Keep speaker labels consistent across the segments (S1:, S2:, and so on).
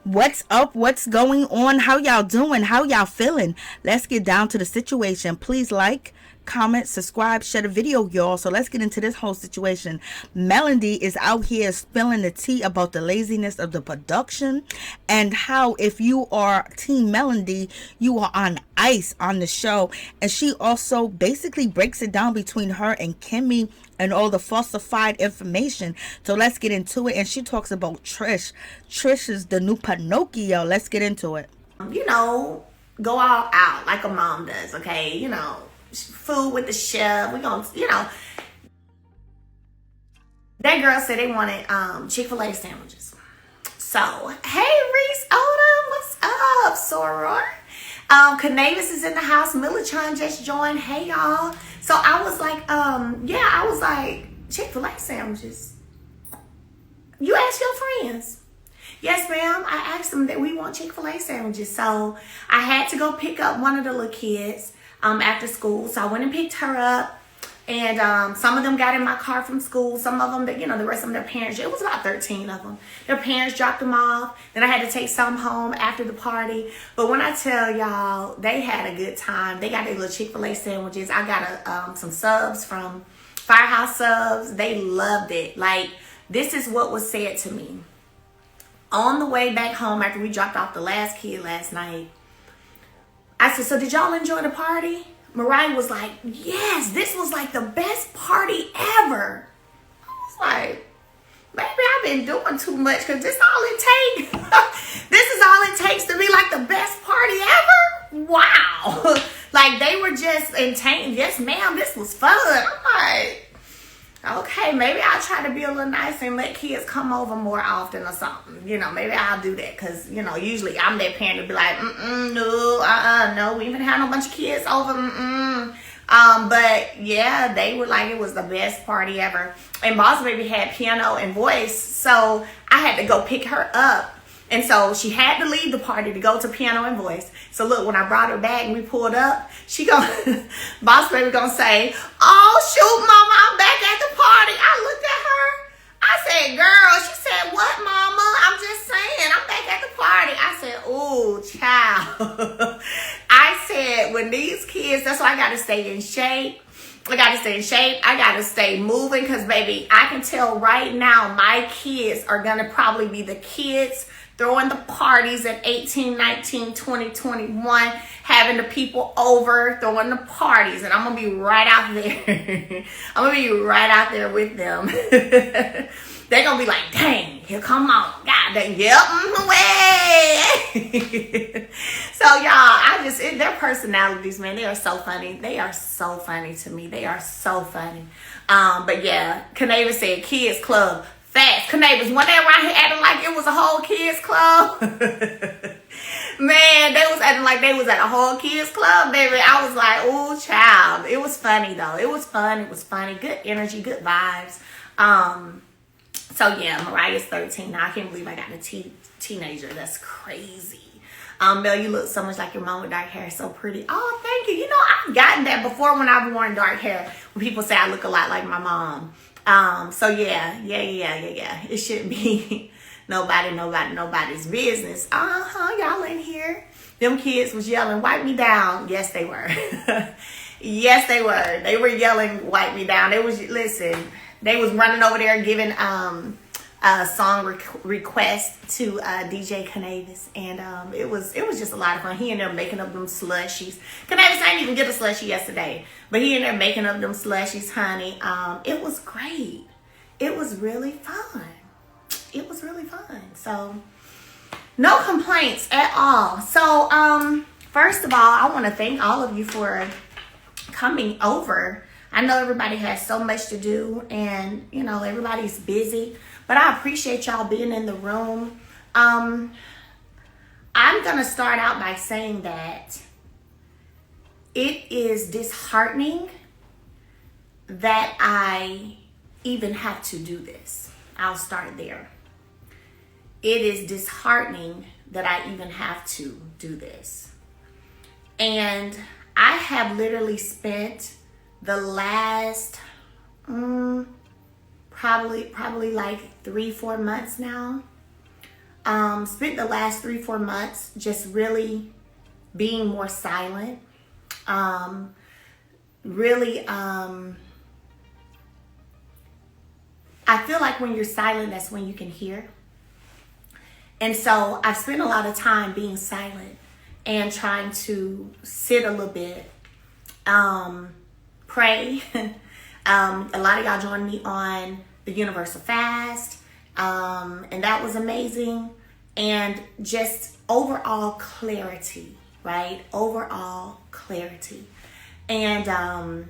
S1: What's up? What's going on? How y'all doing? How y'all feeling? Let's get down to the situation. Please like, comment, subscribe, share the video, y'all. So let's get into this whole situation. Melody is out here spilling the tea about the laziness of the production and how if you are Team Melody, you are on ice on the show. And she also basically breaks it down between her and Kimmy and all the falsified information. So let's get into it. And she talks about Trish. Trish is the new Pinocchio. Let's get into it.
S2: Go all out like a mom does, okay? Food with the chef. We gonna, that girl said they wanted Chick-fil-A sandwiches. So, hey, Reese Odom, what's up, Soror? Canavis is in the house. Millichan just joined. Hey, y'all. So I was like, Chick-fil-A sandwiches. You ask your friends. Yes, ma'am. I asked them that we want Chick-fil-A sandwiches. So I had to go pick up one of the little kids after school. So I went and picked her up. And some of them got in my car from school. Some of them, the rest of them, their parents, it was about 13 of them. Their parents dropped them off. Then I had to take some home after the party. But when I tell y'all, they had a good time. They got their little Chick-fil-A sandwiches. I got some subs from Firehouse Subs. They loved it. Like, this is what was said to me. On the way back home after we dropped off the last kid last night, I said, so did y'all enjoy the party? Mariah was like, yes, this was like the best party ever. I was like, maybe I've been doing too much because this all it takes. This is all it takes to be like the best party ever? Wow. Like they were just entertained. Yes, ma'am, this was fun. I'm like, okay, maybe I'll try to be a little nicer and let kids come over more often or something. Maybe I'll do that because, usually I'm that parent to be like, no, we even have no bunch of kids over, But yeah, they were like, it was the best party ever. And Boss Baby had piano and voice, so I had to go pick her up. And so she had to leave the party to go to piano and voice. So look, when I brought her back and we pulled up, Boss Baby gonna say, oh shoot, mama, I'm back at the party. I looked at her. I said, girl, she said, what, mama? I'm just saying, I'm back at the party. I said, oh, child. I said, when these kids, that's why I gotta stay in shape. I gotta stay moving because, baby, I can tell right now my kids are gonna probably be the kids throwing the parties at 18, 19, 20, 21, having the people over, throwing the parties. And I'm going to be right out there. I'm going to be right out there with them. They're going to be like, dang, here come on. God dang, yep, way. So, y'all, their personalities, man, they are so funny. They are so funny to me. They are so funny. But, yeah, Canava said kids club. Facts. Canavas, when they around here acting like it was a whole kids club. Man, they was acting like they was at a whole kids club, baby. I was like, oh, child. It was funny, though. It was fun. It was funny. Good energy, good vibes. So, yeah, Mariah's 13 now. I can't believe I got a teenager. That's crazy. Mel, you look so much like your mom with dark hair. So pretty. Oh, thank you. I've gotten that before when I've worn dark hair. When people say I look a lot like my mom. So yeah. It shouldn't be nobody's business. Y'all in here. Them kids was yelling, wipe me down. Yes, they were. Yes, they were. They were yelling, wipe me down. They was running over there giving, a song request to DJ Canavis, and it was just a lot of fun. He ended up making up them slushies. Canavis didn't even get a slushie yesterday, but he ended up making up them slushies, honey. It was great. It was really fun. So no complaints at all. So first of all, I want to thank all of you for coming over. I know everybody has so much to do, and everybody's busy. But I appreciate y'all being in the room. I'm going to start out by saying that it is disheartening that I even have to do this. I'll start there. It is disheartening that I even have to do this. And I have literally spent the last probably like 3-4 months now spent the last 3-4 months just really being more silent. Really, I feel like when you're silent, that's when you can hear. And so I've spent a lot of time being silent and trying to sit a little bit, pray. A lot of y'all joined me on the Universal Fast, and that was amazing. And just overall clarity, right? Overall clarity. And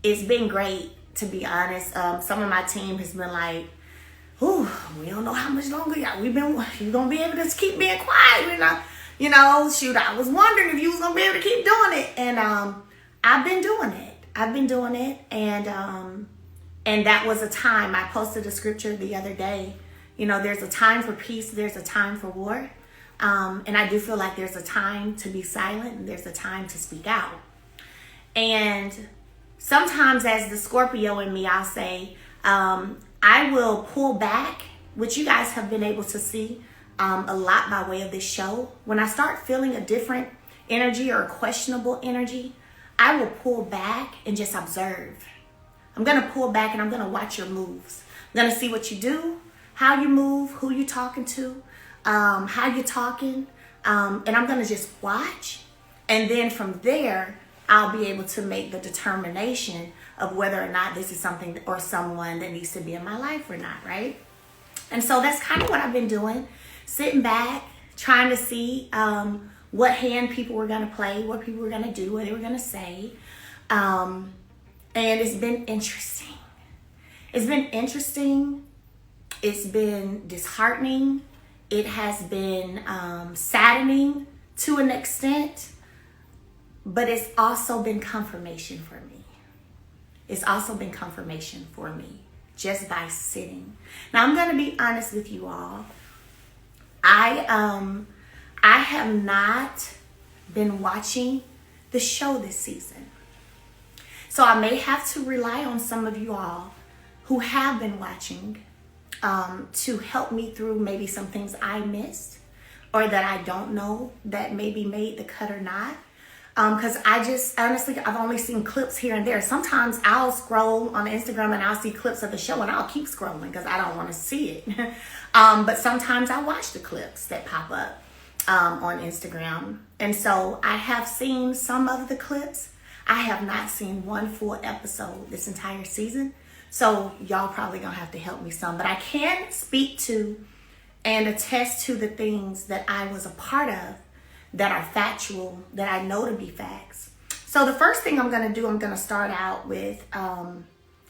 S2: it's been great, to be honest. Some of my team has been like, "Ooh, we don't know how much longer you gonna be able to keep being quiet." Shoot, I was wondering if you was gonna be able to keep doing it. And I've been doing it. And that was a time. I posted a scripture the other day. There's a time for peace, there's a time for war. And I do feel like there's a time to be silent and there's a time to speak out. And sometimes, as the Scorpio in me, I'll say, I will pull back, which you guys have been able to see a lot by way of this show. When I start feeling a different energy or a questionable energy, I will pull back and just observe. I'm going to pull back and I'm going to watch your moves. I'm going to see what you do, how you move, who you talking to, how you talking. And I'm going to just watch. And then from there, I'll be able to make the determination of whether or not this is something or someone that needs to be in my life or not, right? And so that's kind of what I've been doing. Sitting back, trying to see what hand people were going to play, what people were going to do, what they were going to say. And it's been interesting. It's been disheartening. It has been saddening to an extent. But it's also been confirmation for me. Just by sitting. Now, I'm going to be honest with you all. I have not been watching the show this season. So I may have to rely on some of you all who have been watching to help me through maybe some things I missed or that I don't know that maybe made the cut or not. Because I just, honestly, I've only seen clips here and there. Sometimes I'll scroll on Instagram and I'll see clips of the show and I'll keep scrolling because I don't want to see it. But sometimes I watch the clips that pop up on Instagram. And so I have seen some of the clips. I have not seen one full episode this entire season. So y'all probably gonna have to help me some. But I can speak to and attest to the things that I was a part of that are factual, that I know to be facts. So the first thing I'm going to do, I'm going to start out with, and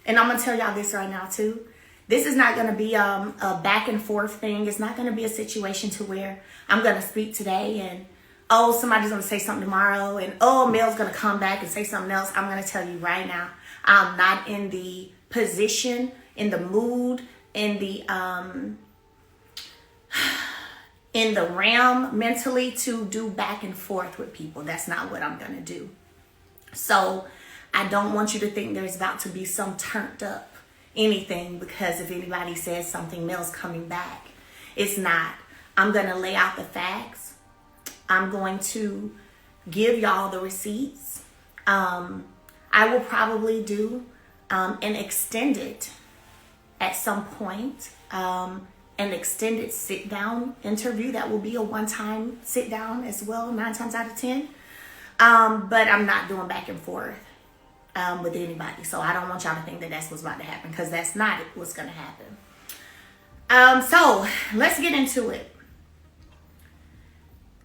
S2: I'm going to tell y'all this right now too. This is not going to be a back and forth thing. It's not going to be a situation to where I'm going to speak today and, somebody's going to say something tomorrow and, Mel's going to come back and say something else. I'm going to tell you right now, I'm not in the position, in the mood, in the realm mentally to do back and forth with people. That's not what I'm going to do. So I don't want you to think there's about to be some turned up anything because if anybody says something, Mel's coming back. It's not. I'm going to lay out the facts. I'm going to give y'all the receipts. I will probably do an extended at some point. An extended sit-down interview. That will be a one-time sit-down as well, 9 times out of 10. But I'm not doing back and forth with anybody. So I don't want y'all to think that that's what's about to happen because that's not what's going to happen. So let's get into it.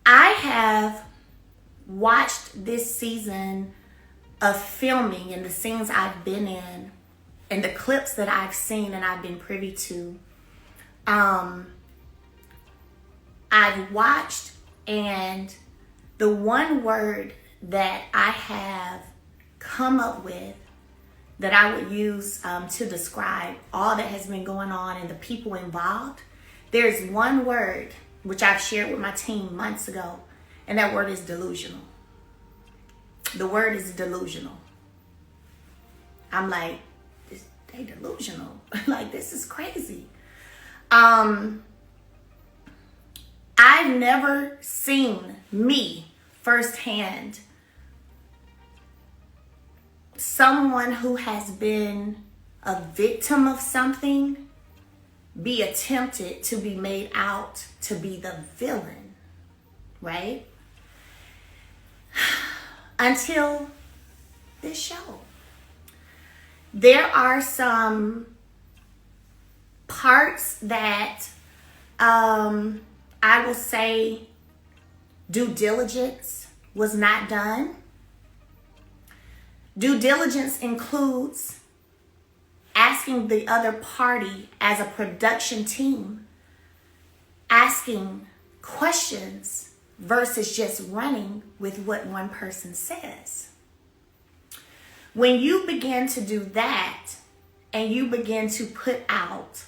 S2: I have watched this season of filming and the scenes I've been in and the clips that I've seen and I've been privy to. I've watched, and the one word that I have come up with that I would use to describe all that has been going on and the people involved, there's one word which I've shared with my team months ago, and that word is delusional. The word is delusional. I'm like, they delusional. Like, this is crazy. I've never seen me firsthand someone who has been a victim of something be attempted to be made out to be the villain, right? Until this show. There are some parts that I will say due diligence was not done. Due diligence includes asking the other party as a production team, asking questions versus just running with what one person says. When you begin to do that and you begin to put out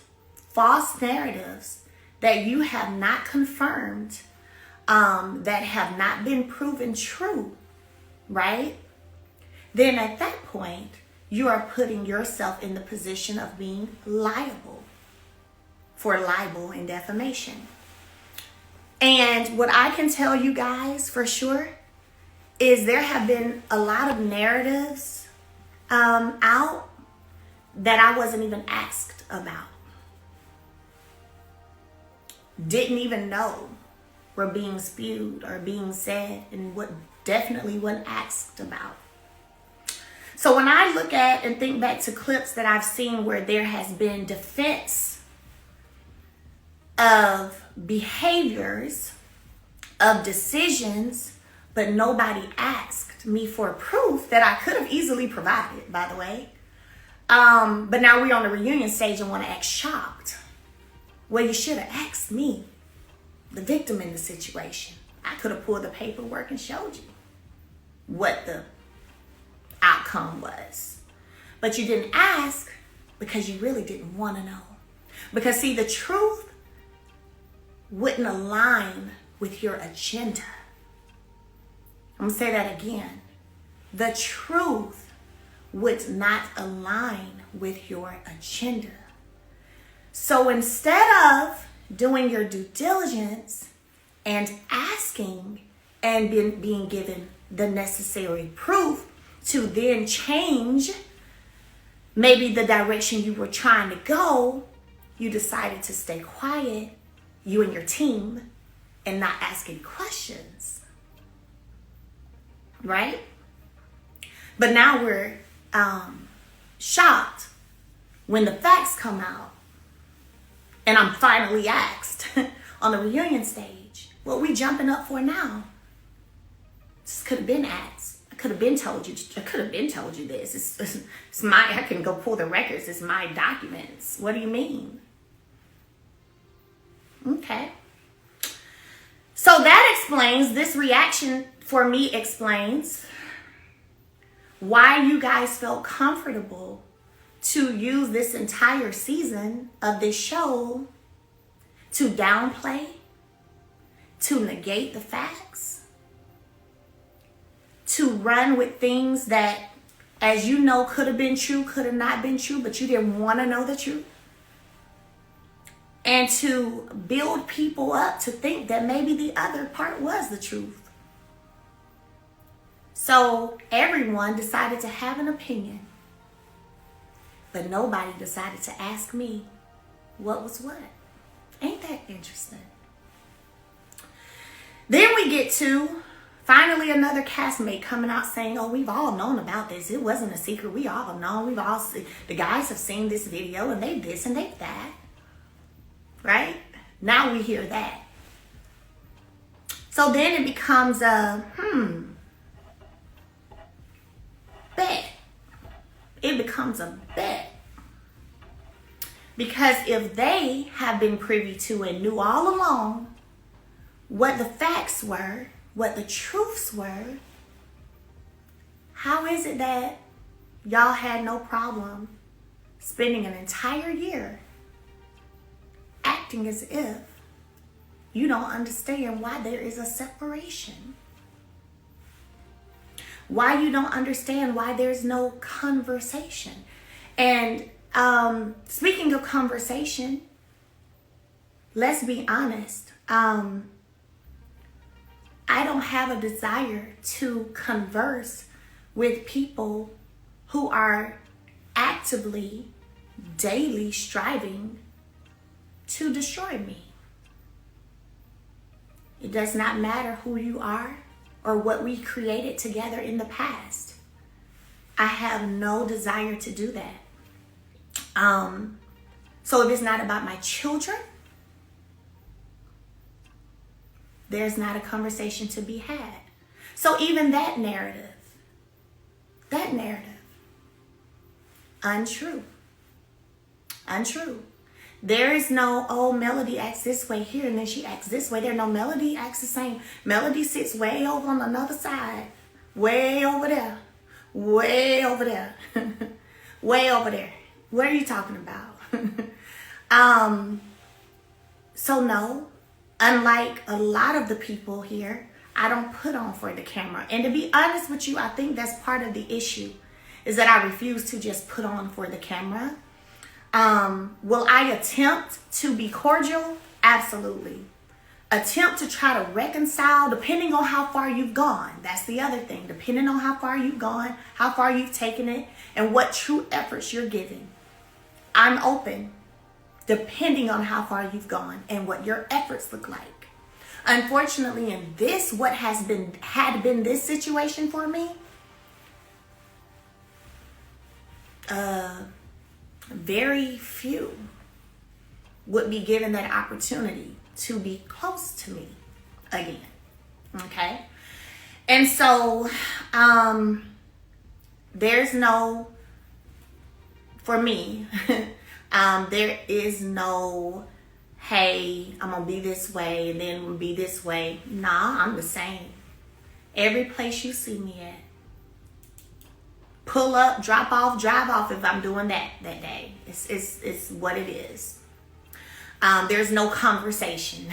S2: false narratives that you have not confirmed, that have not been proven true, right? Then at that point, you are putting yourself in the position of being liable for libel and defamation. And what I can tell you guys for sure is there have been a lot of narratives out that I wasn't even asked about. Didn't even know were being spewed or being said, and what definitely wasn't asked about. So when I look at and think back to clips that I've seen where there has been defense of behaviors, of decisions, but nobody asked me for proof that I could have easily provided, by the way. But now we're on the reunion stage and want to act shocked. Well, you should have asked me, the victim in the situation. I could have pulled the paperwork and showed you what the outcome was. But you didn't ask because you really didn't want to know. Because see, the truth wouldn't align with your agenda. I'm going to say that again. The truth would not align with your agenda. So instead of doing your due diligence and asking and being given the necessary proof to then change maybe the direction you were trying to go, you decided to stay quiet, you and your team, and not ask any questions. Right? But now we're shocked when the facts come out. And I'm finally asked on the reunion stage, what we jumping up for now? This could have been asked. I could have been told you this. It's my, I can go pull the records. It's my documents. What do you mean? Okay. So that explains, this reaction for me explains why you guys felt comfortable to use this entire season of this show to downplay, to negate the facts, to run with things that, as you know, could have been true, could have not been true, but you didn't want to know the truth. And to build people up to think that maybe the other part was the truth. So everyone decided to have an opinion. But nobody decided to ask me what was what. Ain't that interesting? Then we get to finally another castmate coming out saying, oh, we've all known about this. It wasn't a secret. We all know. We've all seen. The guys have seen this video and they this and they that. Right? Now we hear that. So then it becomes a, bet. It becomes a bet. Because if they have been privy to and knew all along what the facts were, what the truths were, how is it that y'all had no problem spending an entire year acting as if you don't understand why there is a separation? Why you don't understand why there's no conversation? And speaking of conversation, let's be honest. I don't have a desire to converse with people who are actively, daily striving to destroy me. It does not matter who you are or what we created together in the past. I have no desire to do that. So if it's not about my children, there's not a conversation to be had. So even that narrative, untrue. There is no, oh, Melody acts this way here and then she acts this way. There, no, Melody acts the same. Melody sits way over on another side. Way over there. Way over there. Way over there. What are you talking about? So no, unlike a lot of the people here, I don't put on for the camera. And to be honest with you, I think that's part of the issue, is that I refuse to just put on for the camera. Will I attempt to be cordial? Absolutely. Attempt to try to reconcile, depending on how far you've gone. That's the other thing. Depending on how far you've gone, how far you've taken it, and what true efforts you're giving. I'm open, depending on how far you've gone and what your efforts look like. Unfortunately, in this, what had been this situation for me, very few would be given that opportunity to be close to me again. Okay? And so, there's no, for me, there is no, hey, I'm going to be this way and then be this way. Nah, I'm the same. Every place you see me at. Pull up, drop off, drive off if I'm doing that day. It's what it is. There's no conversation.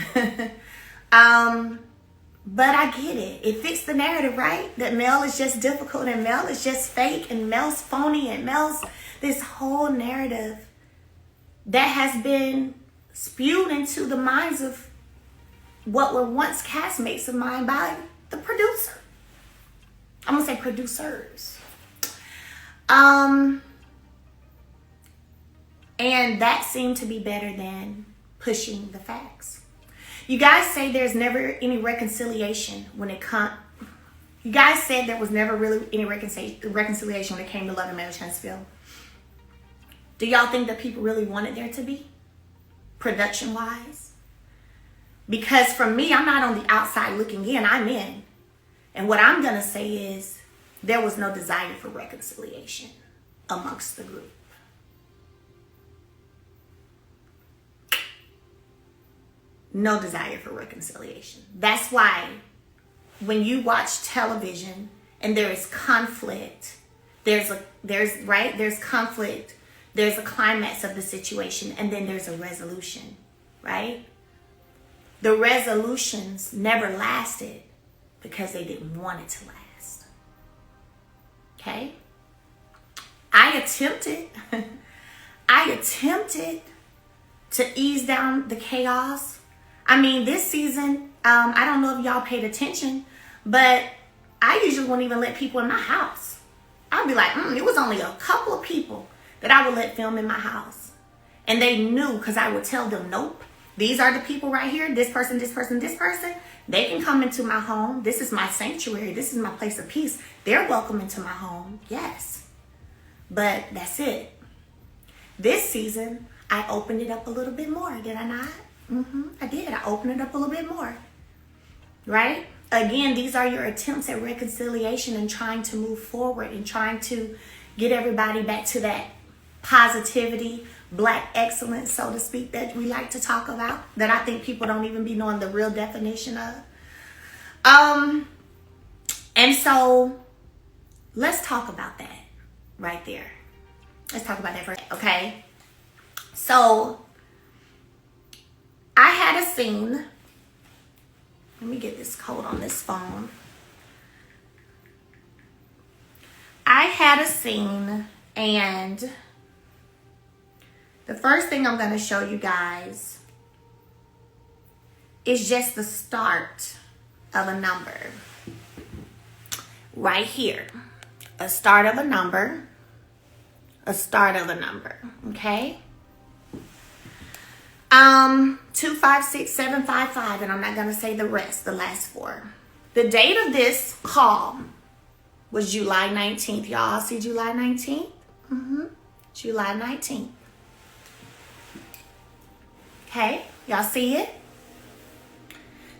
S2: But I get it. It fits the narrative, right? That Mel is just difficult and Mel is just fake and Mel's phony and Mel's this whole narrative that has been spewed into the minds of what were once castmates of mine by the producer. I'm going to say producers. And that seemed to be better than pushing the facts. You guys say there's never any reconciliation when it comes. You guys said there was never really any reconciliation when it came to Love and Marriage Huntsville. Do y'all think that people really wanted there to be? Production-wise? Because for me, I'm not on the outside looking in. I'm in. And what I'm going to say is there was no desire for reconciliation amongst the group. No desire for reconciliation. That's why when you watch television and there is conflict, there's conflict, there's a climax of the situation, and then there's a resolution, right? The resolutions never lasted because they didn't want it to last. Okay? I attempted to ease down the chaos. I mean, this season, I don't know if y'all paid attention, but I usually won't even let people in my house. I'll be like, it was only a couple of people that I would let film in my house. And they knew, because I would tell them, nope, these are the people right here, this person, this person, this person. They can come into my home. This is my sanctuary. This is my place of peace. They're welcome into my home, yes. But that's it. This season, I opened it up a little bit more, did I not? I did. I opened it up a little bit more. Right? Again, these are your attempts at reconciliation and trying to move forward and trying to get everybody back to that positivity, black excellence, so to speak, that we like to talk about, that I think people don't even be knowing the real definition of. And so let's talk about that right there. Let's talk about that first, okay? So I had a scene. Let me get this code on this phone. I had a scene, and the first thing I'm going to show you guys is just the start of a number. Right here. A start of a number. A start of a number. Okay? 256755, and I'm not gonna say the rest, the last four. The date of this call was July 19th. Y'all see July 19th? July 19th. Okay, y'all see it?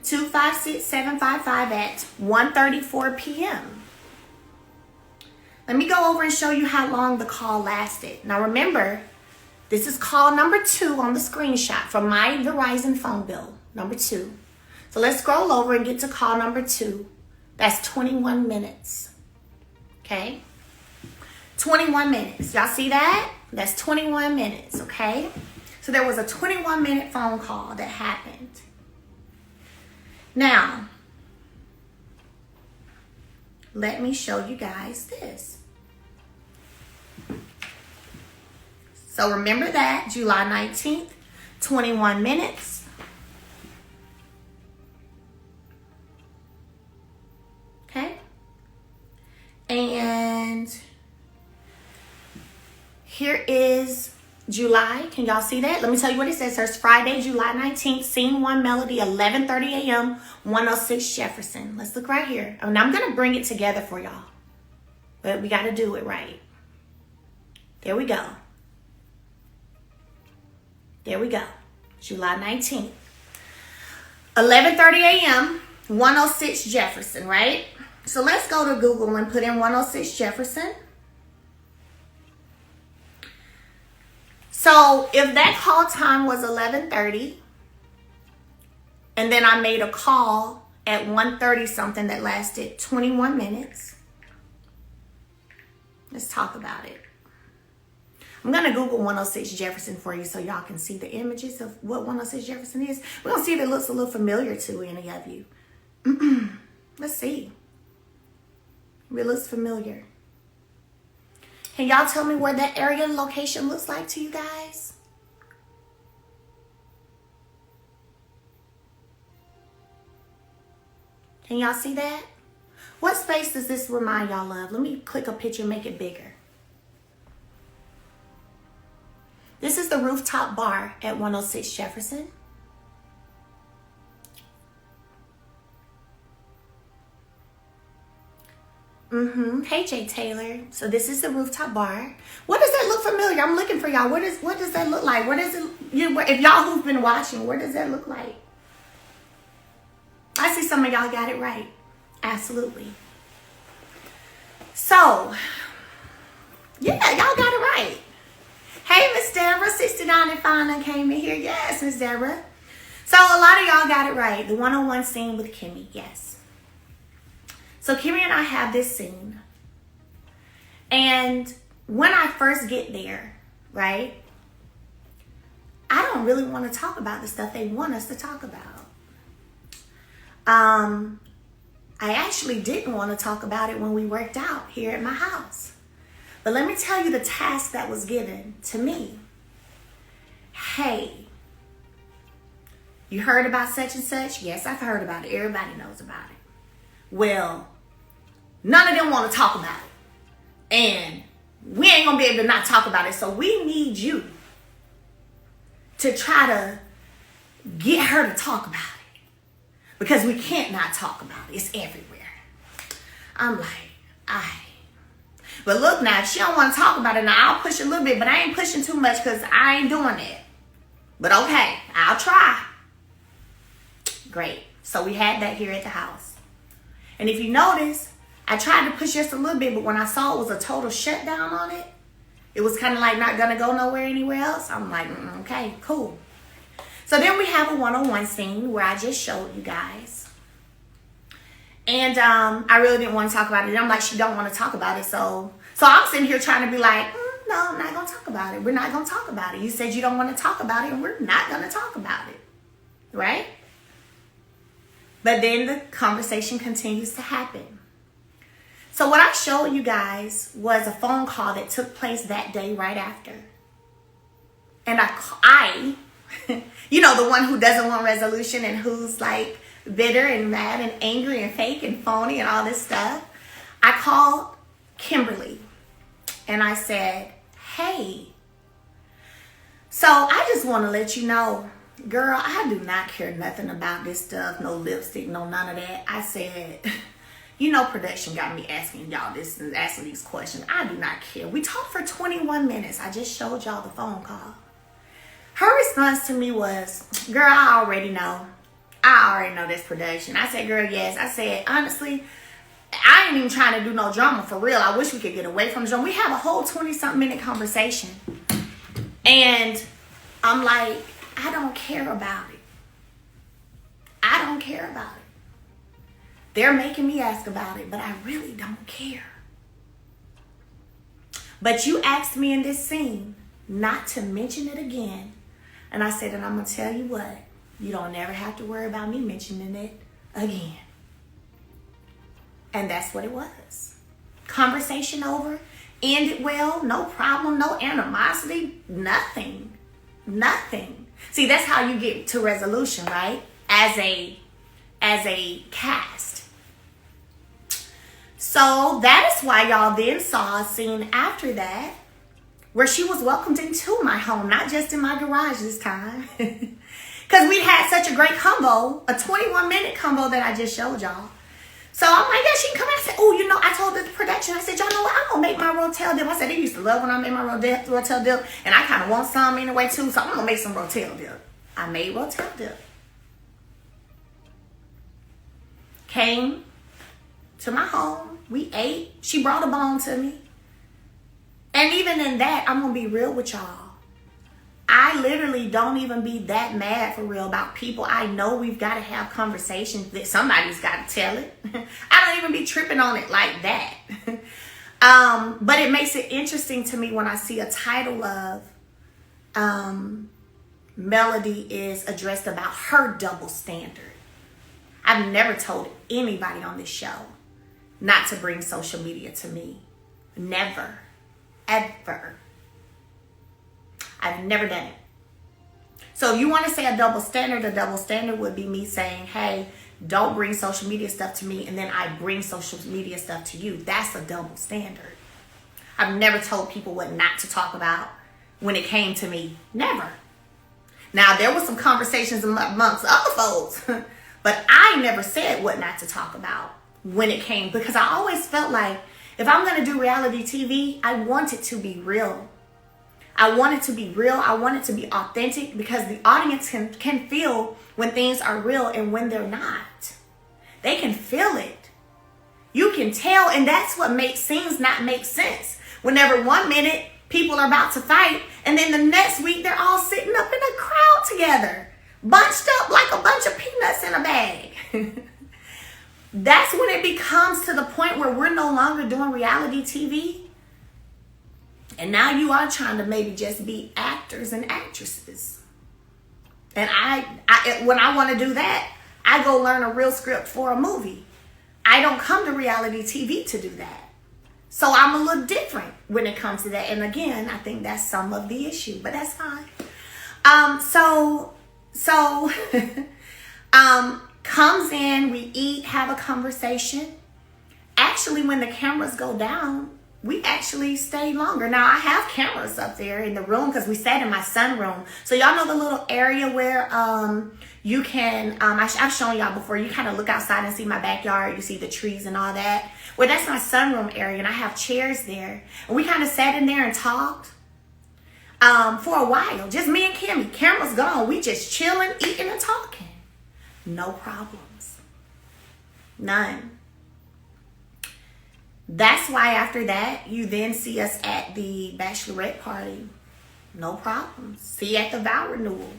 S2: 256755 at 1:34 p.m. Let me go over and show you how long the call lasted. Now remember, this is call number 2 on the screenshot from my Verizon phone bill, number 2. So let's scroll over and get to call number 2. That's 21 minutes. Okay? 21 minutes. Y'all see that? That's 21 minutes, okay? So there was a 21-minute phone call that happened. Now, let me show you guys this. So remember that, July 19th, 21 minutes. Okay? And here is July. Can y'all see that? Let me tell you what it says. There's Friday, July 19th, scene 1 melody, 11:30 a.m., 106 Jefferson. Let's look right here. And I'm going to bring it together for y'all. But we got to do it right. There we go. There we go. July 19th. 11:30 a.m., 106 Jefferson, right? So let's go to Google and put in 106 Jefferson. So if that call time was 11:30, and then I made a call at 1:30 something that lasted 21 minutes. Let's talk about it. I'm going to Google 106 Jefferson for you so y'all can see the images of what 106 Jefferson is. We're going to see if it looks a little familiar to any of you. Let's see. If it looks familiar. Can y'all tell me where that area location looks like to you guys? Can y'all see that? What space does this remind y'all of? Let me click a picture and make it bigger. This is the rooftop bar at 106 Jefferson. Hey, Jay Taylor. So this is the rooftop bar. What does that look familiar? I'm looking for y'all. What does that look like? What does it? If y'all who've been watching, what does that look like? I see some of y'all got it right. Absolutely. So, yeah, y'all got it right. Hey, Miss Deborah, 69 and fine came in here. Yes, Miss Deborah. So a lot of y'all got it right. The one-on-one scene with Kimmy. Yes. So Kimmy and I have this scene. And when I first get there, right, I don't really want to talk about the stuff they want us to talk about. I actually didn't want to talk about it when we worked out here at my house. But let me tell you the task that was given to me. Hey, you heard about such and such? Yes, I've heard about it. Everybody knows about it. Well, none of them want to talk about it. And we ain't going to be able to not talk about it. So we need you to try to get her to talk about it. Because we can't not talk about it. It's everywhere. I'm like, but look now, if she don't want to talk about it, now I'll push a little bit, but I ain't pushing too much because I ain't doing it. But okay, I'll try. Great. So we had that here at the house. And if you notice, I tried to push just a little bit, but when I saw it was a total shutdown on it, it was kind of like not going to go nowhere anywhere else. I'm like, okay, cool. So then we have a one-on-one scene where I just showed you guys. And I really didn't want to talk about it. And I'm like, she don't want to talk about it. So I'm sitting here trying to be like, no, I'm not going to talk about it. We're not going to talk about it. You said you don't want to talk about it, and we're not going to talk about it. Right? But then the conversation continues to happen. So what I showed you guys was a phone call that took place that day right after. And I you know, the one who doesn't want resolution and who's like bitter and mad and angry and fake and phony and all this stuff, I called Kimberly and I said, hey, so I just want to let you know, girl, I do not care nothing about this stuff, no lipstick, no none of that. I said, you know, production got me asking y'all this and asking these questions. I do not care. We talked for 21 minutes. I just showed y'all the phone call. Her response to me was, girl, I already know. I already know this production. I said, girl, yes. I said, honestly, I ain't even trying to do no drama for real. I wish we could get away from the drama. We have a whole 20-something minute conversation. And I'm like, I don't care about it. I don't care about it. They're making me ask about it, but I really don't care. But you asked me in this scene not to mention it again. And I said, and I'm going to tell you what, you don't never have to worry about me mentioning it again. And that's what it was. Conversation over, ended well, no problem, no animosity, nothing. Nothing. See, that's how you get to resolution, right? As a cast. So that is why y'all then saw a scene after that where she was welcomed into my home, not just in my garage this time. Because we had such a great combo, a 21-minute combo that I just showed y'all. So I'm like, yeah, she can come out and say, oh, you know, I told the production, I said, y'all know what, I'm going to make my rotel dip. I said, they used to love when I made my rotel dip, and I kind of want some anyway, too, so I'm going to make some rotel dip. I made rotel dip. Came to my home. We ate. She brought a bone to me. And even in that, I'm going to be real with y'all. I literally don't even be that mad for real about people. I know we've got to have conversations that somebody's got to tell it. I don't even be tripping on it like that. But it makes it interesting to me when I see a title of Melody is addressed about her double standard. I've never told anybody on this show not to bring social media to me. Never. Ever. I've never done it. So if you want to say a double standard would be me saying, hey, don't bring social media stuff to me, and then I bring social media stuff to you. That's a double standard. I've never told people what not to talk about when it came to me. Never. Now, there was some conversations amongst other folks, but I never said what not to talk about when it came, because I always felt like if I'm going to do reality TV, I want it to be real. I want it to be real. I want it to be authentic, because the audience can feel when things are real and when they're not. They can feel it. You can tell, and that's what makes scenes not make sense. Whenever 1 minute people are about to fight, and then the next week they're all sitting up in a crowd together, bunched up like a bunch of peanuts in a bag. That's when it becomes to the point where we're no longer doing reality TV. And now you are trying to maybe just be actors and actresses. And I when I want to do that, I go learn a real script for a movie. I don't come to reality TV to do that. So I'm a little different when it comes to that. And again, I think that's some of the issue, but that's fine. Comes in, we eat, have a conversation. Actually, when the cameras go down, we actually stay longer. Now, I have cameras up there in the room because we sat in my sunroom. So y'all know the little area where you can, I've shown y'all before, you kind of look outside and see my backyard. You see the trees and all that. Well, that's my sunroom area, and I have chairs there. And we kind of sat in there and talked for a while. Just me and Kimmy. Camera's gone. We just chilling, eating, and talking. No problems. None. That's why after that, you then see us at the bachelorette party. No problems. See you at the vow renewal.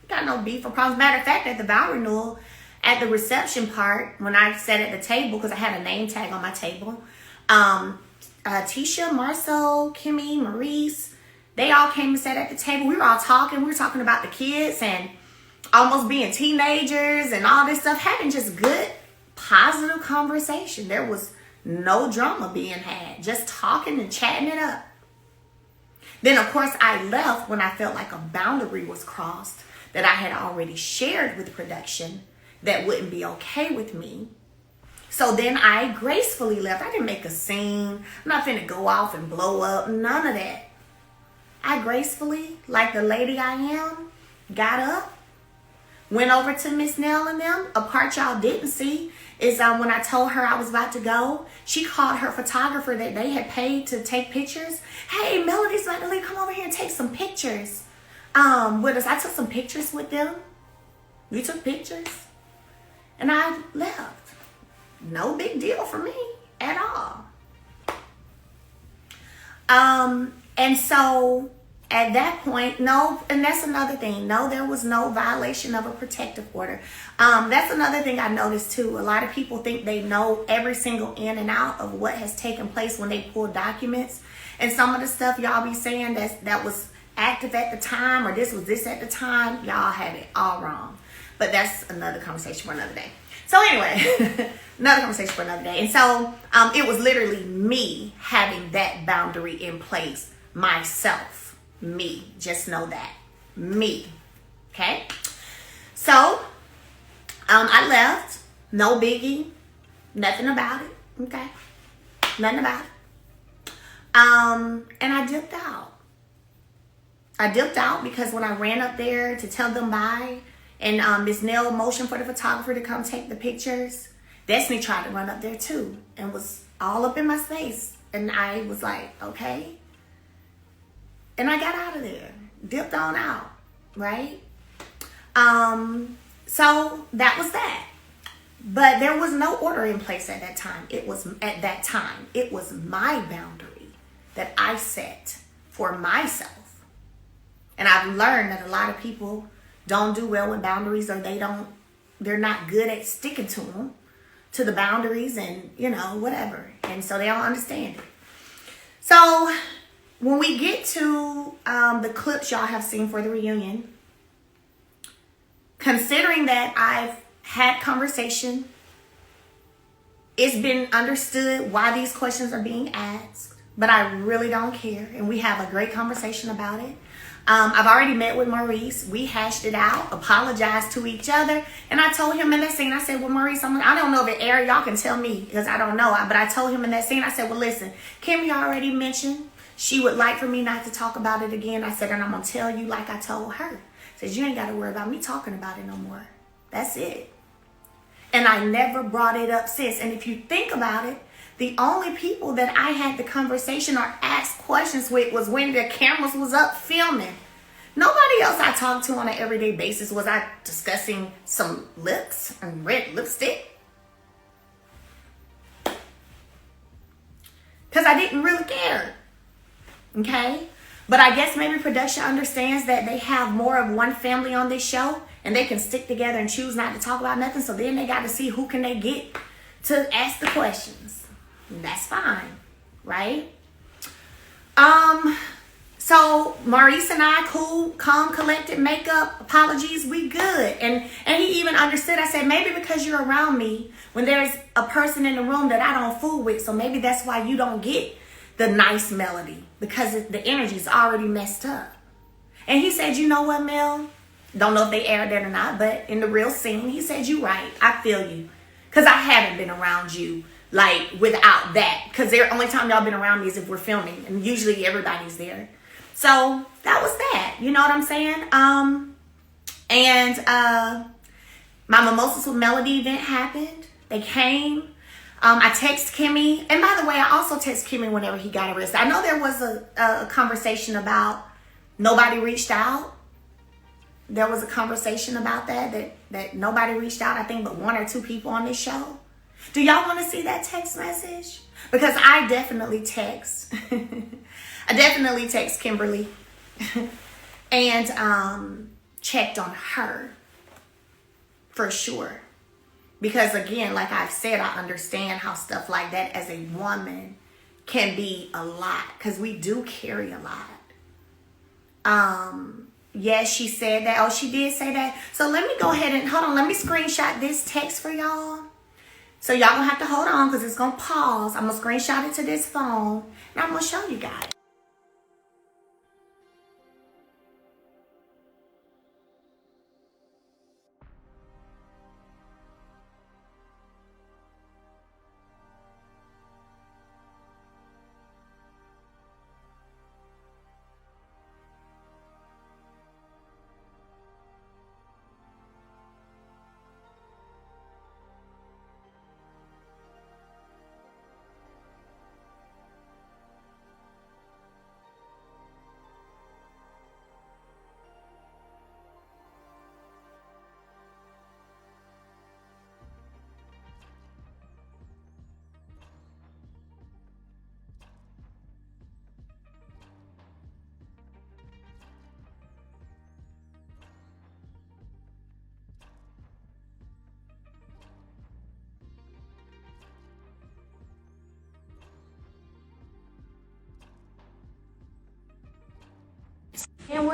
S2: Got no beef or problems. Matter of fact, at the vow renewal, at the reception part, when I sat at the table, because I had a name tag on my table, Tisha, Marcel, Kimmy, Maurice, they all came and sat at the table. We were all talking. We were talking about the kids and almost being teenagers and all this stuff. Having just good, positive conversation. There was no drama being had. Just talking and chatting it up. Then, of course, I left when I felt like a boundary was crossed that I had already shared with production. that wouldn't be okay with me. So then I gracefully left. I didn't make a scene. I'm not finna go off and blow up. None of that. I gracefully, like the lady I am, got up, went over to Miss Nell and them. A part y'all didn't see is when I told her I was about to go, she called her photographer that they had paid to take pictures. Hey, Melody's about to leave. Come over here and take some pictures with us. I took some pictures with them. We took pictures. And I left. No big deal for me at all. And so at that point, no, and that's another thing. No, there was no violation of a protective order. That's another thing I noticed too. A lot of people think they know every single in and out of what has taken place when they pull documents. And some of the stuff y'all be saying that was active at the time, or this was this at the time, y'all had it all wrong. But that's another conversation for another day. So anyway, another conversation for another day. And so it was literally me having that boundary in place myself. Me. Just know that. Me. Okay? So I left. No biggie. Nothing about it. Okay? Nothing about it. And I dipped out. I dipped out because when I ran up there to tell them bye, and Miss Nell motioned for the photographer to come take the pictures, Destiny tried to run up there too and was all up in my face. And I was like, okay. And I got out of there. Dipped on out. Right? So that was that. But there was no order in place at that time. It was my boundary that I set for myself. And I've learned that a lot of people don't do well with boundaries, or they're not good at sticking to them, to the boundaries, and whatever. And so they don't understand it. So when we get to the clips y'all have seen for the reunion, considering that I've had conversation, it's been understood why these questions are being asked, but I really don't care. And we have a great conversation about it. I've already met with Maurice. We hashed it out, apologized to each other. And I told him in that scene, I said, well, Maurice, I don't know if it aired. Y'all can tell me because I don't know. But I told him in that scene, I said, well, listen, Kimmy already mentioned she would like for me not to talk about it again. I said, and I'm going to tell you like I told her. I said, you ain't got to worry about me talking about it no more. That's it. And I never brought it up since. And if you think about it, the only people that I had the conversation or asked questions with was when the cameras was up filming. Nobody else I talked to on an everyday basis was I discussing some lips and red lipstick. Because I didn't really care. Okay? But I guess maybe production understands that they have more of one family on this show and they can stick together and choose not to talk about nothing. So then they got to see who can they get to ask the questions. That's fine, right? So Maurice and I, cool, calm, collected, makeup, apologies, we good. And he even understood. I said, maybe because you're around me when there's a person in the room that I don't fool with, so maybe that's why you don't get the nice melody, because the energy's already messed up. And he said, you know what, Mel? Don't know if they aired that or not, but in the real scene, he said, you right, I feel you. Because I haven't been around you like without that, because the only time y'all been around me is if we're filming, and usually everybody's there. So that was that, you know what I'm saying? And my Mimosas with Melody event happened. They came. I text Kimmy, and by the way, I also text Kimmy whenever he got arrested. I know there was a conversation about nobody reached out. There was a conversation about that nobody reached out, I think but one or two people on this show. Do y'all want to see that text message? Because I definitely text. I definitely text Kimberly and checked on her for sure. Because again, like I've said, I understand how stuff like that as a woman can be a lot, because we do carry a lot. Yes, she said that. Oh, she did say that. So let me go ahead and hold on. Let me screenshot this text for y'all. So y'all gonna have to hold on because it's gonna pause. I'm gonna screenshot it to this phone and I'm gonna show you guys.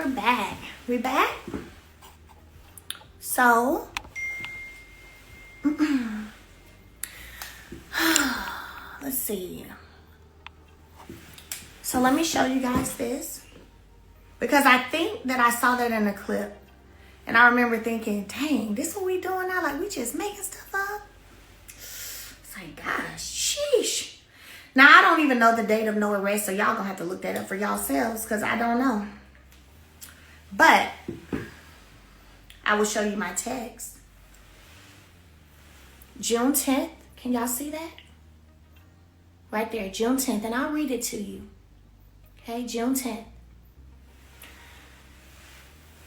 S2: we're back. We back? So, let's see. So let me show you guys this. Because I think that I saw that in a clip. And I remember thinking, dang, this what we doing now? Like, we just making stuff up? It's like, gosh, sheesh. Now, I don't even know the date of no arrest, so y'all gonna have to look that up for yourselves, because I don't know. But I will show you my text. June 10th. Can y'all see that? Right there, June 10th. And I'll read it to you. Okay, June 10th.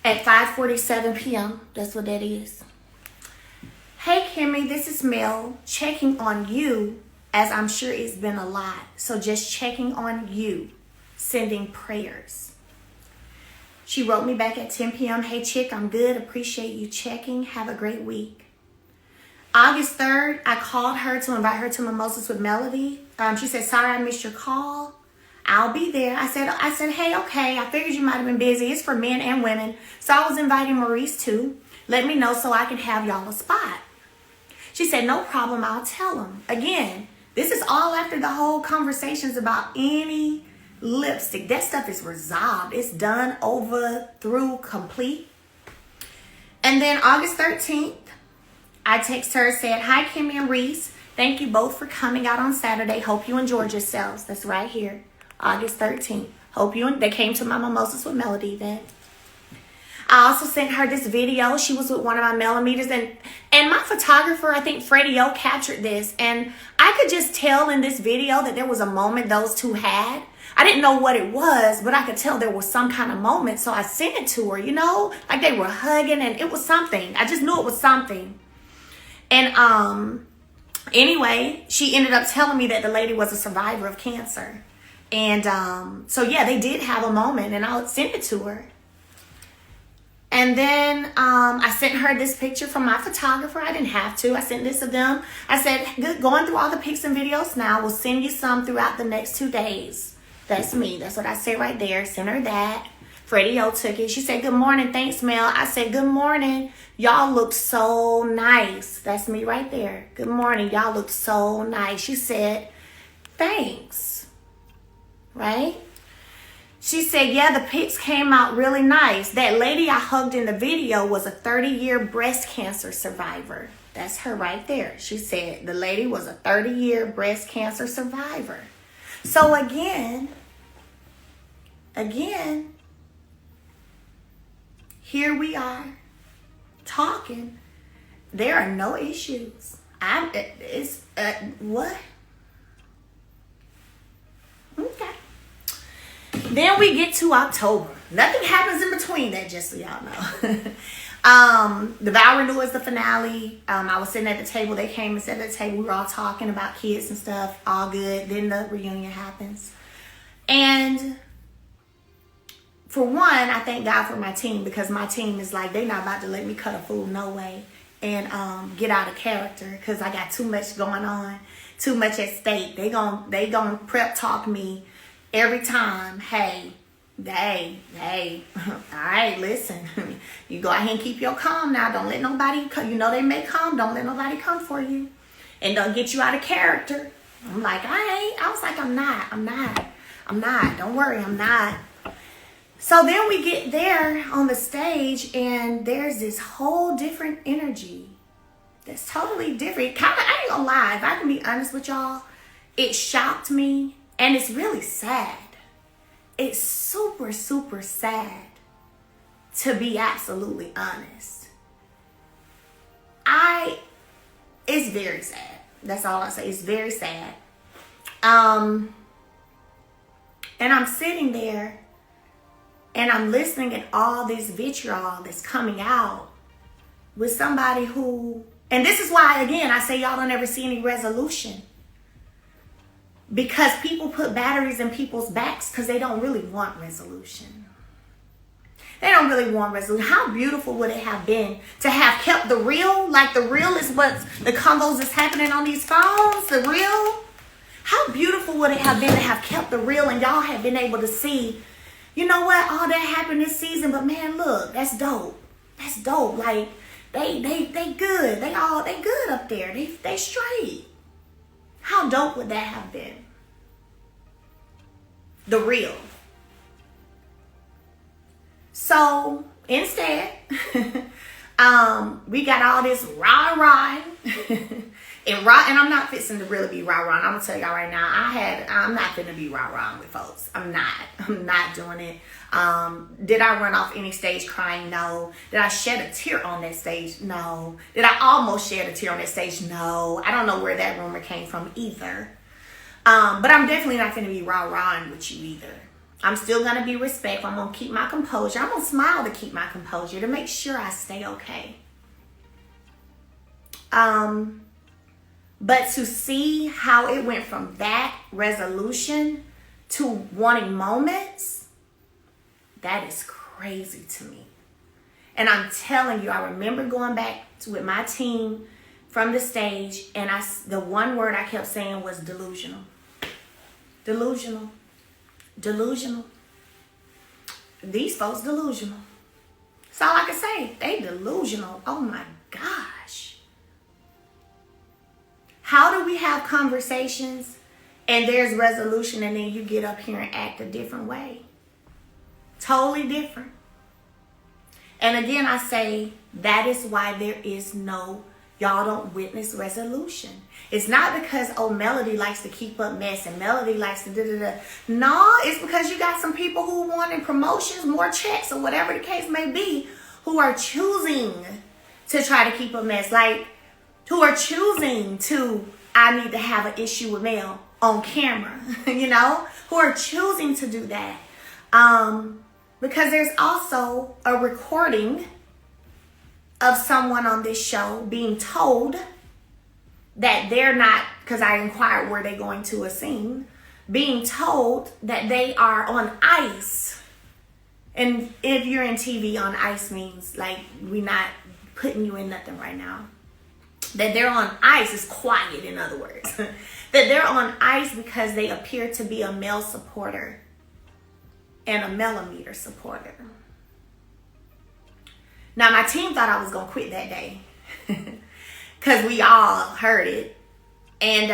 S2: At 5:47 p.m. That's what that is. Hey, Kimmy, this is Mel checking on you, as I'm sure it's been a lot. So just checking on you, sending prayers. She wrote me back at 10 p.m. Hey, chick, I'm good. Appreciate you checking. Have a great week. August 3rd, I called her to invite her to Mimosas with Melody. She said, sorry, I missed your call. I'll be there. I said, hey, okay. I figured you might have been busy. It's for men and women. So I was inviting Maurice too. Let me know so I can have y'all a spot. She said, no problem. I'll tell him. Again, this is all after the whole conversations about any lipstick. That stuff is resolved. It's done, over, through, complete. And then August 13th, I text her, said, hi, Kimmy and Reese. Thank you both for coming out on Saturday. Hope you enjoyed yourselves. That's right here, August 13th. They came to my Mimosas with Melody event. I also sent her this video. She was with one of my millimeters, and my photographer, I think Freddie O, captured this. And I could just tell in this video that there was a moment those two had. I didn't know what it was, but I could tell there was some kind of moment. So I sent it to her, you know, like they were hugging, and it was something. I just knew it was something. And anyway, she ended up telling me that the lady was a survivor of cancer. And so yeah, they did have a moment, and I sent it to her. And then I sent her this picture from my photographer. I didn't have to. I sent this to them. I said, good, going through all the pics and videos now. We'll send you some throughout the next 2 days. That's me. That's what I say right there. Send her that. Freddie O took it. She said, good morning. Thanks, Mel. I said, good morning. Y'all look so nice. That's me right there. Good morning. Y'all look so nice. She said, thanks. Right? She said, yeah, the pics came out really nice. That lady I hugged in the video was a 30-year breast cancer survivor. That's her right there. She said the lady was a 30-year breast cancer survivor. So again, here we are talking. There are no issues. What? Okay. Then we get to October. Nothing happens in between that, just so y'all know. The vow renewal is the finale. I was sitting at the table. They came and sat at the table. We were all talking about kids and stuff. All good. Then the reunion happens. And for one, I thank God for my team, because my team is like, they're not about to let me cut a fool no way and get out of character, because I got too much going on, too much at stake. They gon' prep talk me every time. Hey, all right, listen, you go ahead and keep your calm now. Don't let nobody come. You know they may come. Don't let nobody come for you, and don't get you out of character. I'm like, I was like, I'm not. Don't worry, I'm not. So then we get there on the stage, and there's this whole different energy that's totally different. I ain't gonna lie, if I can be honest with y'all, it shocked me, and it's really sad. It's super, super sad, to be absolutely honest. It's very sad. That's all I say. It's very sad. And I'm sitting there, and I'm listening at all this vitriol that's coming out with somebody who, and this is why, again, I say y'all don't ever see any resolution. Because people put batteries in people's backs because they don't really want resolution. They don't really want resolution. How beautiful would it have been to have kept the real? Like, the real is what the convos that's happening on these phones, the real. How beautiful would it have been to have kept the real, and y'all have been able to see, you know what, all that happened this season, but man, look, that's dope. That's dope. Like, they good. They good up there. They straight. How dope would that have been? The real. So instead, we got all this rah-rah. And I'm not fixing to really be rah-rah. I'm gonna tell y'all right now, I'm not finna be rah-rah with folks. I'm not doing it. Did I run off any stage crying? No. Did I shed a tear on that stage? No. Did I almost shed a tear on that stage? No. I don't know where that rumor came from either. But I'm definitely not finna be rah-rahing with you either. I'm still gonna be respectful. I'm gonna keep my composure. I'm gonna smile to keep my composure, to make sure I stay okay. But to see how it went from that resolution to wanting moments, that is crazy to me. And I'm telling you, I remember going back with my team from the stage, and the one word I kept saying was delusional. Delusional. Delusional. These folks delusional. That's all I can say. They delusional. Oh my gosh. How do we have conversations and there's resolution and then you get up here and act a different way? Totally different. And again, I say that is why there is no, y'all don't witness resolution. It's not because, oh, Melody likes to keep up mess and Melody likes to da-da-da. No, it's because you got some people who wanting promotions, more checks, or whatever the case may be, who are choosing to try to keep a mess. Like, who are choosing to, I need to have an issue with Mel on camera, you know? Who are choosing to do that. Because there's also a recording of someone on this show being told that they're not, because I inquired were they going to a scene, being told that they are on ice. And if you're in TV, on ice means like we're not putting you in nothing right now. That they're on ice is quiet, in other words. That they're on ice because they appear to be a male supporter and a millimeter supporter. Now, my team thought I was going to quit that day. Because we all heard it. And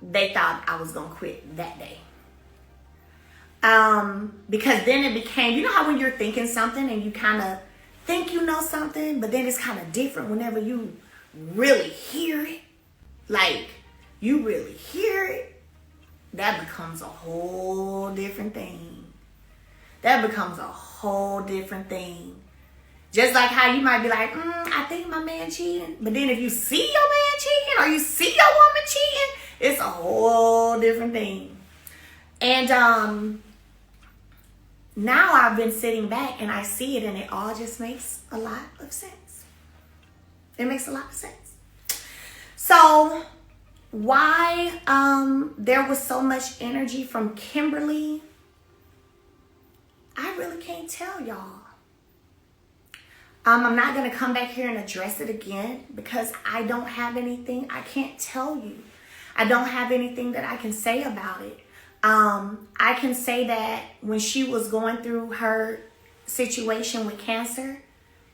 S2: they thought I was going to quit that day. Because then it became, you know how when you're thinking something and you kind of think you know something, but then it's kind of different whenever you really hear it. Like, you really hear it. That becomes a whole different thing. That becomes a whole different thing. Just like how you might be like, I think my man cheating. But then if you see your man cheating or you see your woman cheating, it's a whole different thing. And now I've been sitting back and I see it and it all just makes a lot of sense. It makes a lot of sense. So why there was so much energy from Kimberly, I really can't tell y'all. I'm not going to come back here and address it again because I don't have anything. I can't tell you. I don't have anything that I can say about it. I can say that when she was going through her situation with cancer,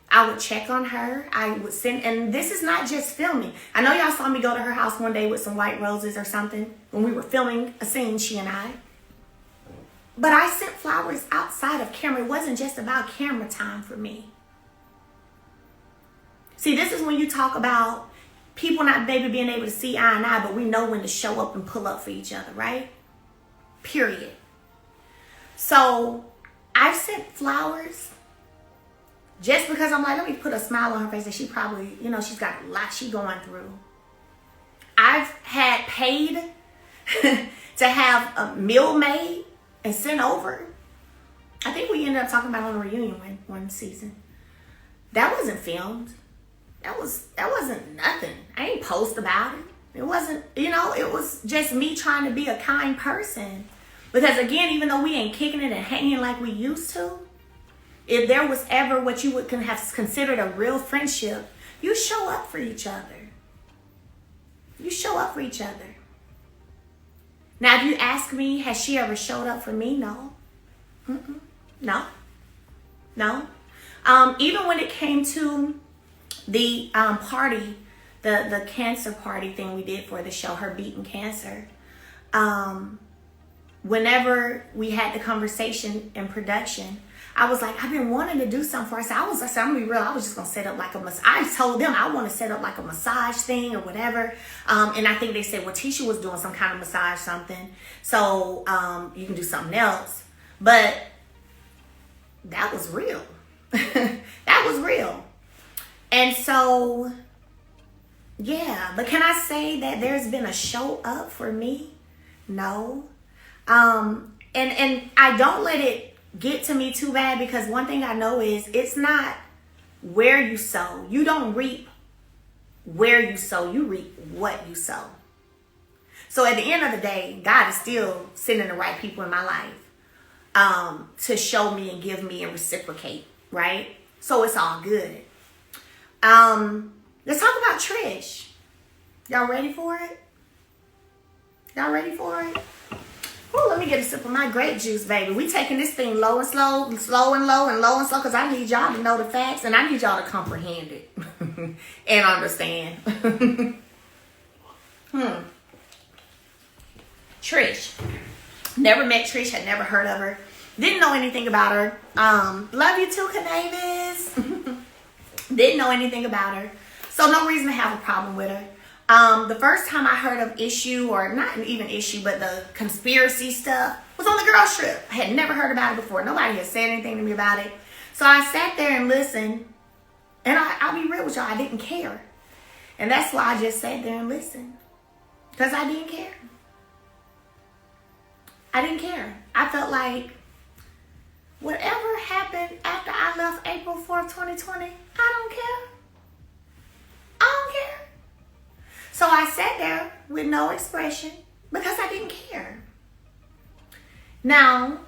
S2: I would check on her. I would send, and this is not just filming. I know y'all saw me go to her house one day with some white roses or something when we were filming a scene, she and I. But I sent flowers outside of camera. It wasn't just about camera time for me. See, this is when you talk about people not maybe being able to see eye and eye, but we know when to show up and pull up for each other, right? Period. So I've sent flowers just because I'm like, let me put a smile on her face that she probably, you know, she's got a lot she's going through. I've had paid to have a meal made and sent over. I think we ended up talking about on a reunion one season. That wasn't filmed. That wasn't nothing. I ain't post about it. It wasn't, you know, it was just me trying to be a kind person. Because again, even though we ain't kicking it and hanging like we used to, if there was ever what you would have considered a real friendship, you show up for each other. You show up for each other. Now, if you ask me, has she ever showed up for me? No. No. No. Even when it came to the party, the cancer party thing we did for the show, her beating cancer. Whenever we had the conversation in production, I was like, I've been wanting to do something for us. I said, I'm gonna be real. I was just gonna set up like a massage. I told them I want to set up like a massage thing or whatever. And I think they said, well, Tisha was doing some kind of massage something, so you can do something else. But that was real. That was real. And so, yeah. But can I say that there's been a show up for me? No. And I don't let it get to me too bad, because one thing I know is it's not where you sow. You don't reap where you sow. You reap what you sow. So at the end of the day, God is still sending the right people in my life to show me and give me and reciprocate, right? So it's all good. Let's talk about Trish. Y'all ready for it? Y'all ready for it? Oh, let me get a sip of my grape juice, baby. We taking this thing low and slow, slow and low and low and slow, because I need y'all to know the facts and I need y'all to comprehend it and understand. Trish. Never met Trish, had never heard of her. Didn't know anything about her. Love you too, Canavis. Didn't know anything about her. So no reason to have a problem with her. The first time I heard of issue, or not even issue, but the conspiracy stuff, was on the girls trip. I had never heard about it before. Nobody had said anything to me about it. So I sat there and listened. And I'll be real with y'all, I didn't care. And that's why I just sat there and listened. Because I didn't care. I didn't care. I felt like whatever happened after I left April 4th, 2020, I don't care. I don't care. So I sat there with no expression because I didn't care. Now,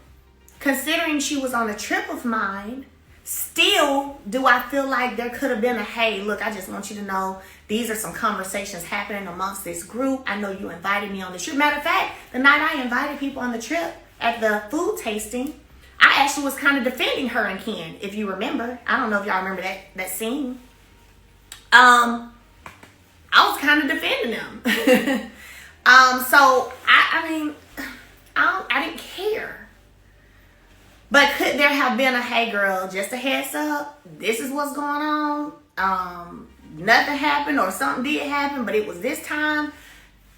S2: considering she was on a trip of mine, still do I feel like there could have been a, hey, look, I just want you to know these are some conversations happening amongst this group. I know you invited me on the trip. Matter of fact, the night I invited people on the trip at the food tasting, I actually was kind of defending her and Ken, if you remember. I don't know if y'all remember that scene. I was kind of defending them. So I mean, I didn't care. But could there have been a, hey girl, just a heads up, this is what's going on. Nothing happened or something did happen, but it was this time.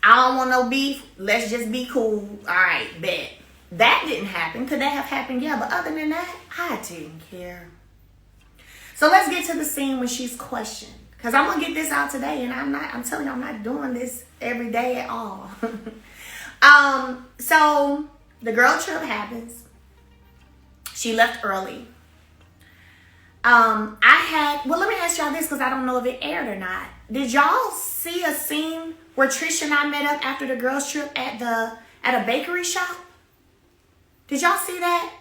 S2: I don't want no beef. Let's just be cool. All right, bet. That didn't happen. Could that have happened? Yeah, but other than that, I didn't care. So let's get to the scene when she's questioned. Because I'm going to get this out today, and I'm telling you, I'm not doing this every day at all. So the girl trip happens. She left early. Let me ask y'all this, because I don't know if it aired or not. Did y'all see a scene where Trish and I met up after the girls trip at a bakery shop? Did y'all see that?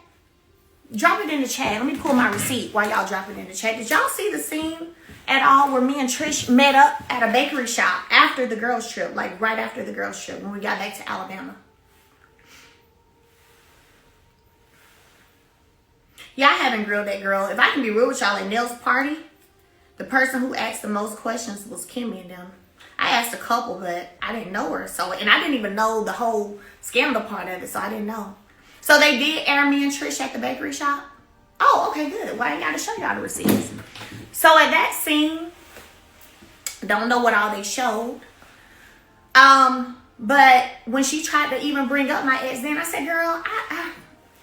S2: Drop it in the chat. Let me pull my receipt while y'all drop it in the chat. Did y'all see the scene at all where me and Trish met up at a bakery shop after the girls trip, like right after the girls trip when we got back to Alabama? Yeah, I haven't grilled that girl. If I can be real with y'all, at Nell's party, the person who asked the most questions was Kimmy and them. I asked a couple, but I didn't know her. And I didn't even know the whole scandal part of it, so I didn't know. So they did air me and Trish at the bakery shop? Oh, okay, good. Well, I ain't got to show y'all the receipts. So at that scene, don't know what all they showed. But when she tried to even bring up my ex, then I said, girl,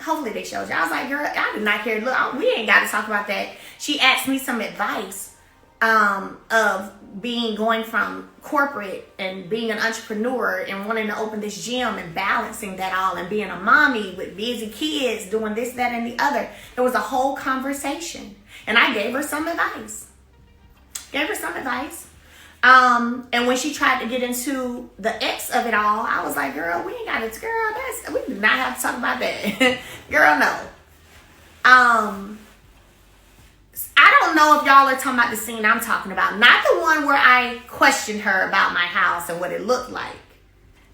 S2: hopefully they showed you. I was like, girl, I did not care. Look, we ain't got to talk about that. She asked me some advice of going from corporate and being an entrepreneur and wanting to open this gym and balancing that all and being a mommy with busy kids, doing this, that, and the other. There was a whole conversation. And I gave her some advice. And when she tried to get into the X of it all, I was like, girl, we ain't got it. Girl, we do not have to talk about that. Girl, no. I don't know if y'all are talking about the scene I'm talking about. Not the one where I questioned her about my house and what it looked like.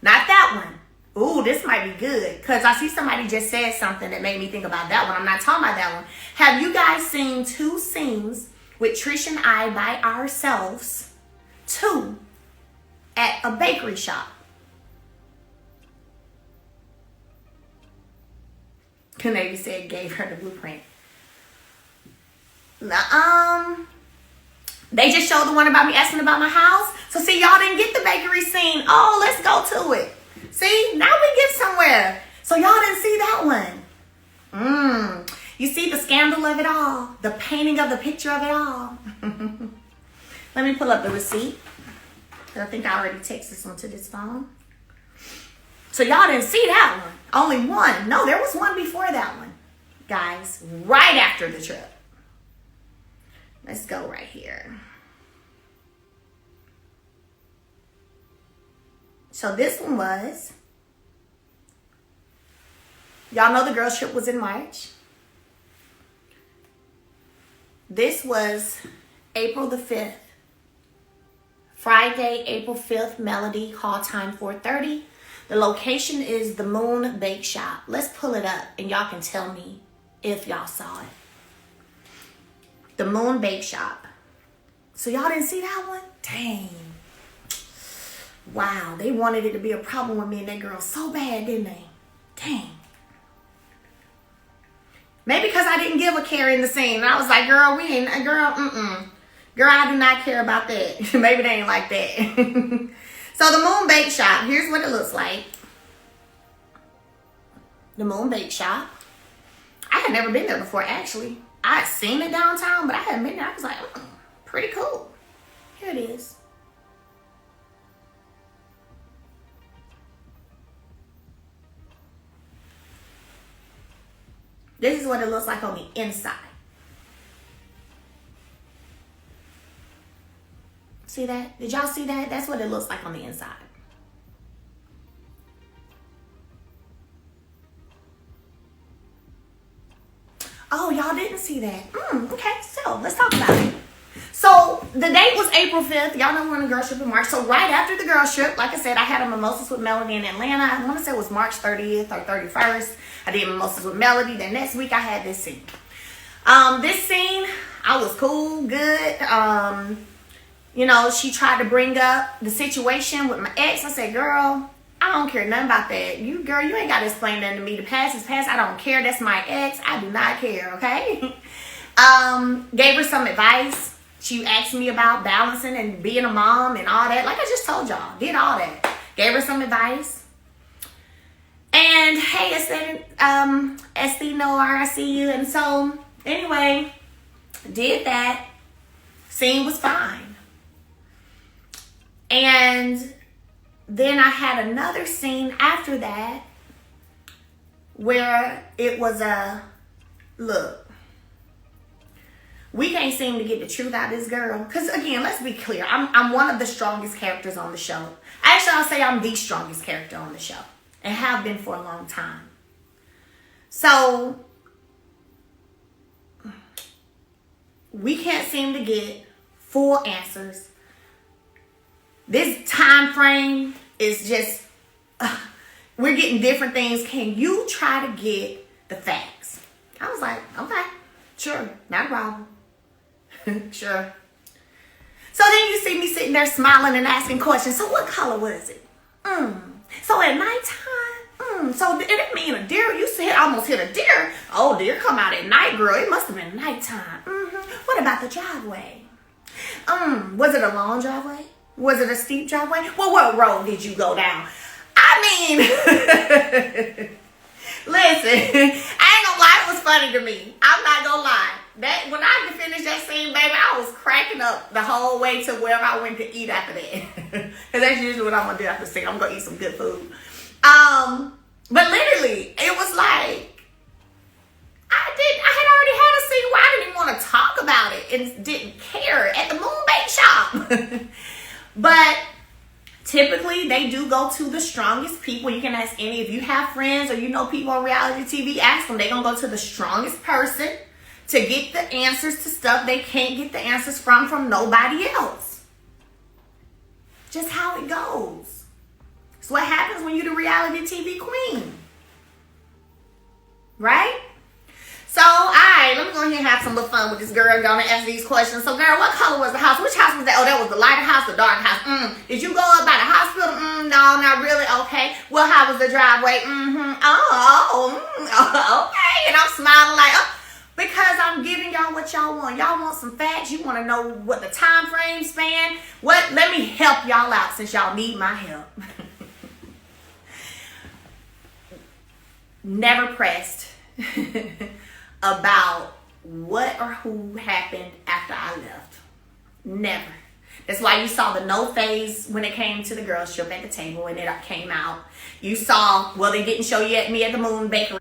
S2: Not that one. Ooh, this might be good. Because I see somebody just said something that made me think about that one. I'm not talking about that one. Have you guys seen 2 scenes with Trish and I by ourselves? 2 at a bakery shop. Navy said gave her the blueprint. They just showed the one about me asking about my house. So see, y'all didn't get the bakery scene. Oh, let's go to it. See, now we get somewhere. So y'all didn't see that one. You see the scandal of it all, the painting of the picture of it all. Let me pull up the receipt. I think I already texted this one to this phone. So y'all didn't see that one. Only one. No, there was one before that one. Guys, right after the trip. Let's go right here. So this one was, y'all know the girls trip was in March. This was April the 5th. Friday, April 5th, Melody, call time 4:30. The location is the Moon Bake Shop. Let's pull it up and y'all can tell me if y'all saw it. The Moon Bake Shop. So y'all didn't see that one? Dang. Wow, they wanted it to be a problem with me and that girl so bad, didn't they? Dang. Maybe because I didn't give a care in the scene. And I was like, girl, Girl, I do not care about that. Maybe they ain't like that. So the Moon Bake Shop, here's what it looks like. The Moon Bake Shop. I had never been there before, actually. I had seen it downtown, but I hadn't been there. I was like, pretty cool. Here it is. This is what it looks like on the inside. See that? Did y'all see that? That's what it looks like on the inside. Oh, y'all didn't see that. Okay, so let's talk about it. So the date was April 5th. Y'all know we're on a girl trip in March. So right after the girl trip, like I said, I had a mimosas with Melody in Atlanta. I want to say it was March 30th or 31st. I did mimosas with Melody. Then next week I had this scene. This scene, I was cool, good. You know, she tried to bring up the situation with my ex. I said, girl, I don't care nothing about that. You ain't got to explain nothing to me. The past is past. I don't care. That's my ex. I do not care, okay? Gave her some advice. She asked me about balancing and being a mom and all that. Like I just told y'all. Did all that. Gave her some advice. And, hey, Esty, no, I see you. And so, anyway, did that. Scene was fine. And then I had another scene after that where it was look, we can't seem to get the truth out of this girl. Because, again, let's be clear. I'm one of the strongest characters on the show. Actually, I'll say I'm the strongest character on the show. And have been for a long time. So, we can't seem to get full answers. This time frame is just, we're getting different things. Can you try to get the facts? I was like, okay, sure, not a problem. Sure. So then you see me sitting there smiling and asking questions. So what color was it? So at nighttime? So it didn't mean a deer. You said almost hit a deer. Oh, deer come out at night, girl. It must have been nighttime. What about the driveway? Was it a long driveway? Was it a steep driveway? Well, what road did you go down? I mean, listen, I ain't gonna lie, it was funny to me. I'm not gonna lie. That when I finished that scene, baby, I was cracking up the whole way to wherever I went to eat after that. Because that's usually what I'm gonna do after the scene. I'm gonna eat some good food. But literally, it was like, I had already had a scene where I didn't even want to talk about it and didn't care at the Moon Bake Shop. But typically, they do go to the strongest people. You can ask any, if you have friends or you know people on reality TV, ask them. They're going to go to the strongest person to get the answers to stuff they can't get the answers from nobody else. Just how it goes. It's what happens when you're the reality TV queen. Right? So, alright, let me go ahead and have some little fun with this girl. I'm gonna ask these questions. So, girl, what color was the house? Which house was that? Oh, that was the lighter house, the dark house. Did you go up by the hospital? No, not really. Okay. Well, how was the driveway? Okay. And I'm smiling like, oh, because I'm giving y'all what y'all want. Y'all want some facts. You want to know what the time frame span. What? Let me help y'all out since y'all need my help. Never pressed about what or who happened after I left. Never. That's why you saw the no phase when it came to the girls trip at the table and it came out. You saw, well, they didn't show you me at the Moon Bakery.